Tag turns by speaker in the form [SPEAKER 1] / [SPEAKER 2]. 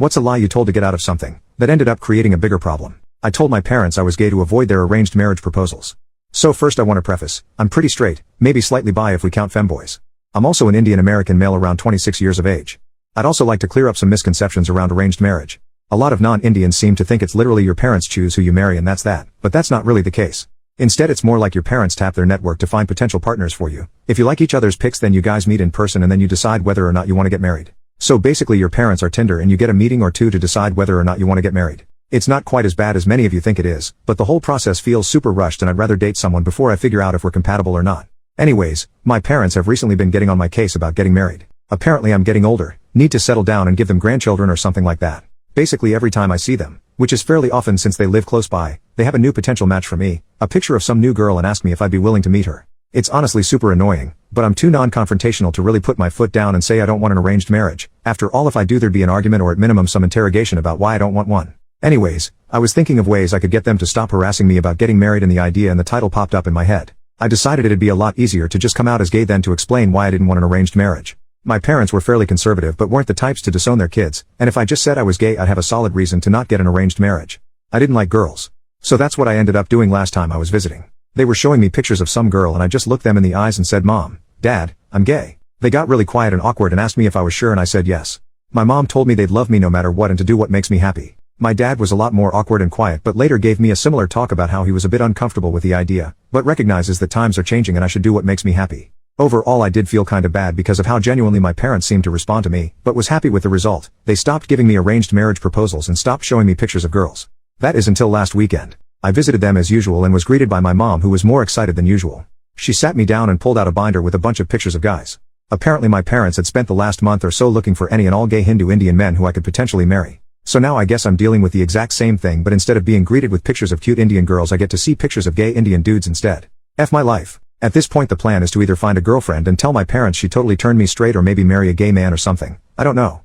[SPEAKER 1] What's a lie you told to get out of something that ended up creating a bigger problem? I told my parents I was gay to avoid their arranged marriage proposals. So first I want to preface, I'm pretty straight, maybe slightly bi if we count femboys. I'm also an Indian American male around 26 years of age. I'd also like to clear up some misconceptions around arranged marriage. A lot of non-Indians seem to think it's literally your parents choose who you marry and that's that, but that's not really the case. Instead it's more like your parents tap their network to find potential partners for you. If you like each other's pics then you guys meet in person and then you decide whether or not you want to get married. So basically your parents are Tinder and you get a meeting or two to decide whether or not you want to get married. It's not quite as bad as many of you think it is, but the whole process feels super rushed and I'd rather date someone before I figure out if we're compatible or not. Anyways, my parents have recently been getting on my case about getting married. Apparently I'm getting older, need to settle down and give them grandchildren or something like that. Basically every time I see them, which is fairly often since they live close by, they have a new potential match for me, a picture of some new girl and ask me if I'd be willing to meet her. It's honestly super annoying, but I'm too non-confrontational to really put my foot down and say I don't want an arranged marriage. After all, if I do there'd be an argument or at minimum some interrogation about why I don't want one. Anyways, I was thinking of ways I could get them to stop harassing me about getting married and the idea and the title popped up in my head. I decided it'd be a lot easier to just come out as gay than to explain why I didn't want an arranged marriage. My parents were fairly conservative but weren't the types to disown their kids, and if I just said I was gay I'd have a solid reason to not get an arranged marriage. I didn't like girls. So that's what I ended up doing last time I was visiting. They were showing me pictures of some girl and I just looked them in the eyes and said, "Mom, Dad, I'm gay." They got really quiet and awkward and asked me if I was sure and I said yes. My mom told me they'd love me no matter what and to do what makes me happy. My dad was a lot more awkward and quiet but later gave me a similar talk about how he was a bit uncomfortable with the idea, but recognizes that times are changing and I should do what makes me happy. Overall I did feel kinda bad because of how genuinely my parents seemed to respond to me, but was happy with the result. They stopped giving me arranged marriage proposals and stopped showing me pictures of girls. That is until last weekend. I visited them as usual and was greeted by my mom who was more excited than usual. She sat me down and pulled out a binder with a bunch of pictures of guys. Apparently my parents had spent the last month or so looking for any and all gay Hindu Indian men who I could potentially marry. So now I guess I'm dealing with the exact same thing, but instead of being greeted with pictures of cute Indian girls I get to see pictures of gay Indian dudes instead. F my life. At this point the plan is to either find a girlfriend and tell my parents she totally turned me straight or maybe marry a gay man or something. I don't know.